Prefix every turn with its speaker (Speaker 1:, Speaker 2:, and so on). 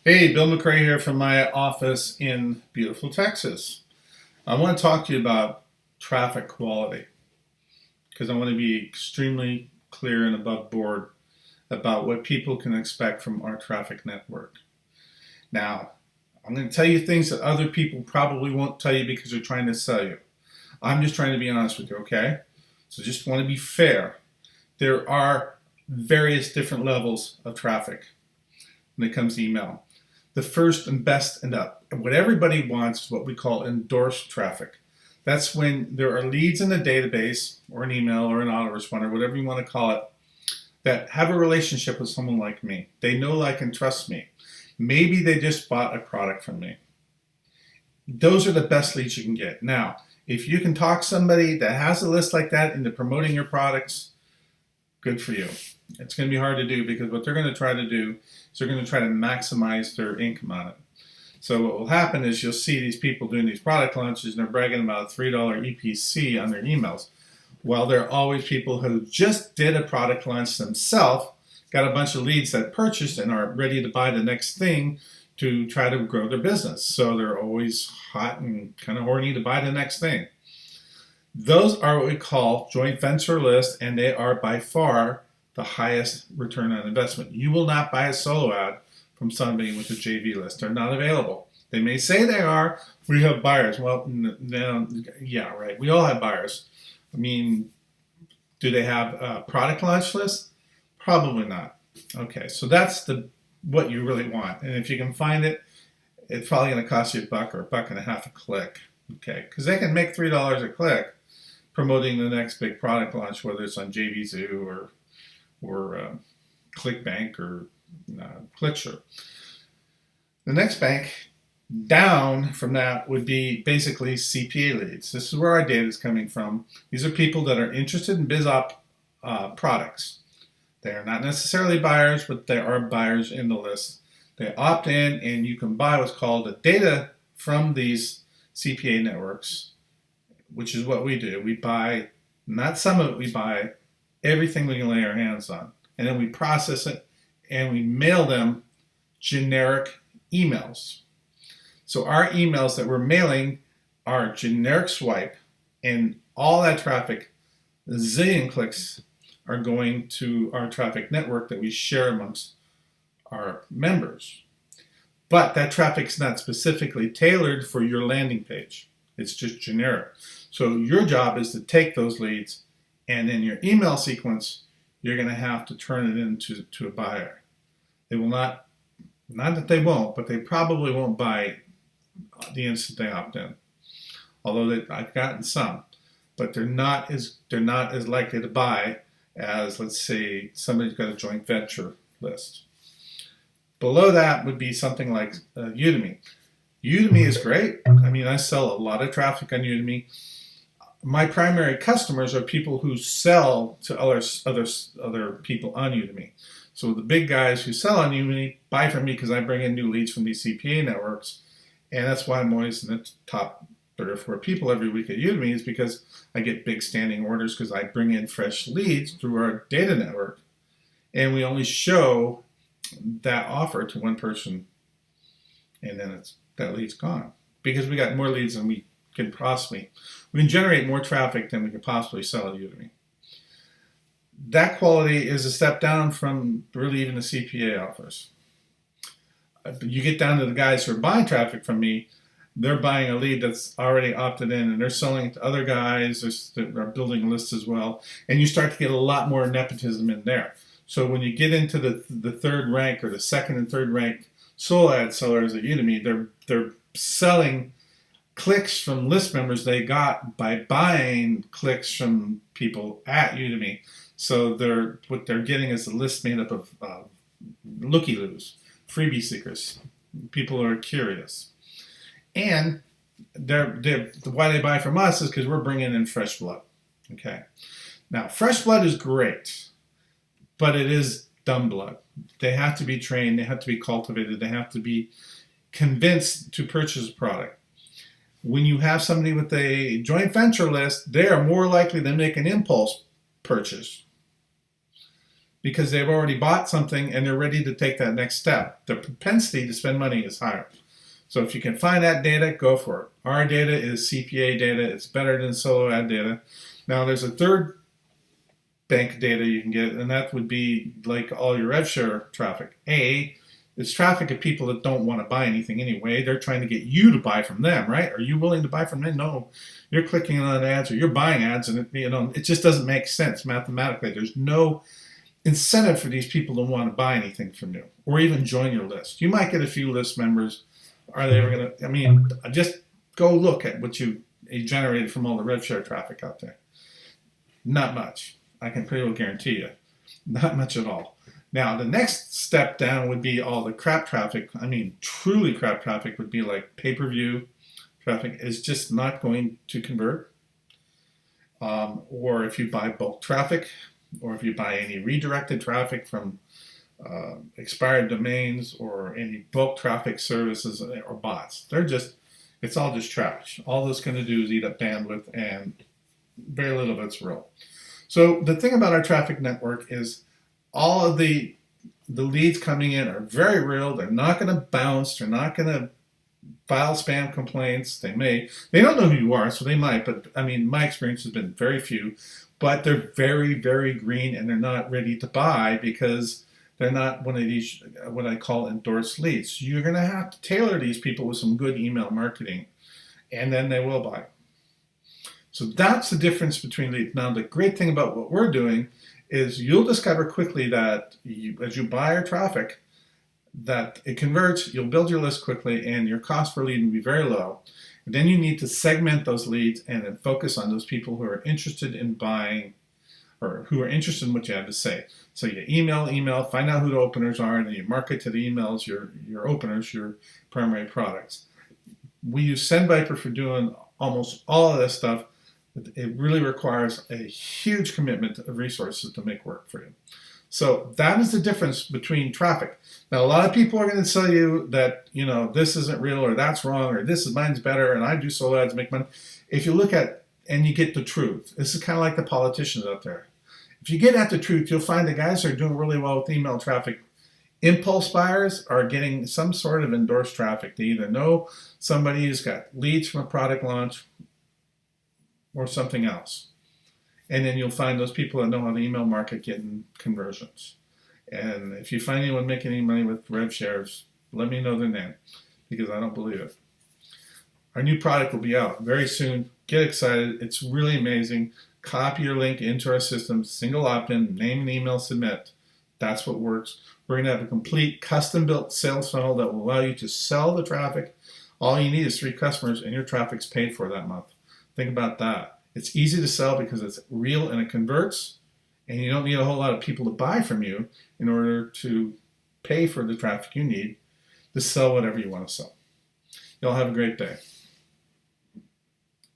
Speaker 1: Hey, Bill McRae here from my office in beautiful Texas. I want to talk to you about traffic quality because I want to be extremely clear and above board about what people can expect from our traffic network. Now, I'm going to tell you things that other people probably won't tell you because they're trying to sell you. I'm just trying to be honest with you, okay? So just want to be fair. There are various different levels of traffic when it comes to email. The first and best and up. What everybody wants is what we call endorsed traffic. That's when there are leads in a database or an email or an autoresponder, whatever you want to call it, that have a relationship with someone like me. They know, like, and trust me. Maybe they just bought a product from me. Those are the best leads you can get. Now, if you can talk somebody that has a list like that into promoting your products, good for you. It's going to be hard to do because what they're going to try to do is they're going to try to maximize their income on it. So what will happen is you'll see these people doing these product launches and they're bragging about a $3 EPC on their emails. While there are always people who just did a product launch themselves, got a bunch of leads that purchased and are ready to buy the next thing to try to grow their business. So they're always hot and kind of horny to buy the next thing. Those are what we call joint venture lists, and they are by far the highest return on investment. You will not buy a solo ad from somebody with a JV list. They're not available. They may say they are. We have buyers. Well, no, yeah, right. We all have buyers. I mean, do they have a product launch list? Probably not. Okay, so that's what you really want. And if you can find it, it's probably going to cost you $1 or $1.50 a click. Okay, because they can make $3 a click promoting the next big product launch, whether it's on JVZoo or ClickBank or ClickSure. The next bank down from that would be basically CPA leads. This is where our data is coming from. These are people that are interested in BizOp products. They are not necessarily buyers, but they are buyers in the list. They opt in, and you can buy what's called the data from these CPA networks, which is what we do. We buy, not some of it, we buy everything we can lay our hands on. And then we process it and we mail them generic emails. So our emails that we're mailing are generic swipe, and all that traffic, a zillion clicks, are going to our traffic network that we share amongst our members. But that traffic's not specifically tailored for your landing page. It's just generic. So your job is to take those leads, and in your email sequence, you're going to have to turn it into a buyer. They will not that they won't, but they probably won't buy the instant they opt in. Although I've gotten some, but they're not as likely to buy as, let's say, somebody's got a joint venture list. Below that would be something like Udemy. Udemy is great. I mean, I sell a lot of traffic on Udemy. My primary customers are people who sell to other people on Udemy. So the big guys who sell on Udemy buy from me because I bring in new leads from these CPA networks, and that's why I'm always in the top 3 or 4 people every week at Udemy, is because I get big standing orders because I bring in fresh leads through our data network, and we only show that offer to one person, and then that lead's gone because we got more leads than we can generate more traffic than we can possibly sell at Udemy. That quality is a step down from really even the CPA offers. But you get down to the guys who are buying traffic from me, they're buying a lead that's already opted in, and they're selling it to other guys that are building lists as well, and you start to get a lot more nepotism in there. So when you get into the third rank or the second and third rank solo ad sellers at Udemy, they're selling clicks from list members they got by buying clicks from people at Udemy. So what they're getting is a list made up of looky-loos, freebie seekers, people who are curious. And why they buy from us is because we're bringing in fresh blood. Okay. Now, fresh blood is great, but it is dumb blood. They have to be trained. They have to be cultivated. They have to be convinced to purchase a product. When you have somebody with a joint venture list, they are more likely to make an impulse purchase. because they've already bought something and they're ready to take that next step. The propensity to spend money is higher. So if you can find that data, go for it. Our data is CPA data. It's better than solo ad data. Now there's a third bank data you can get, and that would be like all your RevShare traffic. It's traffic of people that don't want to buy anything anyway. They're trying to get you to buy from them, right? Are you willing to buy from them? No. You're clicking on ads or you're buying ads, and it just doesn't make sense mathematically. There's no incentive for these people to want to buy anything from you or even join your list. You might get a few list members. Are they ever going to? Just go look at what you generated from all the RevShare traffic out there. Not much. I can pretty well guarantee you. Not much at all. Now, the next step down would be all the crap traffic. Truly crap traffic would be like pay-per-view traffic is just not going to convert. Or if you buy bulk traffic, or if you buy any redirected traffic from expired domains or any bulk traffic services or bots. It's all just trash. All it's going to do is eat up bandwidth, and very little of it's real. So the thing about our traffic network is all of the leads coming in are very real. They're not going to bounce. They're not going to file spam complaints. They don't know who you are, so they might, but my experience has been very few, but they're very, very green, and they're not ready to buy because they're not one of these, what I call endorsed leads. You're going to have to tailor these people with some good email marketing, and then they will buy. So that's the difference between leads. Now, the great thing about what we're doing is you'll discover quickly that as you buy our traffic, that it converts, you'll build your list quickly, and your cost per lead will be very low. And then you need to segment those leads and then focus on those people who are interested in buying or who are interested in what you have to say. So you email, find out who the openers are, and then you market to the emails your openers, your primary products. We use SendViper for doing almost all of this stuff. It really requires a huge commitment of resources to make work for you. So that is the difference between traffic. Now, a lot of people are going to tell you that, this isn't real, or that's wrong, or mine's better, and I do solo ads, make money. If you look at and you get the truth, this is kind of like the politicians out there. If you get at the truth, you'll find the guys who are doing really well with email traffic, impulse buyers, are getting some sort of endorsed traffic. They either know somebody who's got leads from a product launch or something else. And then you'll find those people that know how to email market getting conversions. And if you find anyone making any money with RevShares, let me know their name, because I don't believe it. Our new product will be out very soon. Get excited. It's really amazing. Copy your link into our system, single opt-in, name and email, submit. That's what works. We're going to have a complete custom-built sales funnel that will allow you to sell the traffic. All you need is 3 customers, and your traffic's paid for that month. Think about that. It's easy to sell because it's real and it converts, and you don't need a whole lot of people to buy from you in order to pay for the traffic you need to sell whatever you want to sell. Y'all have a great day.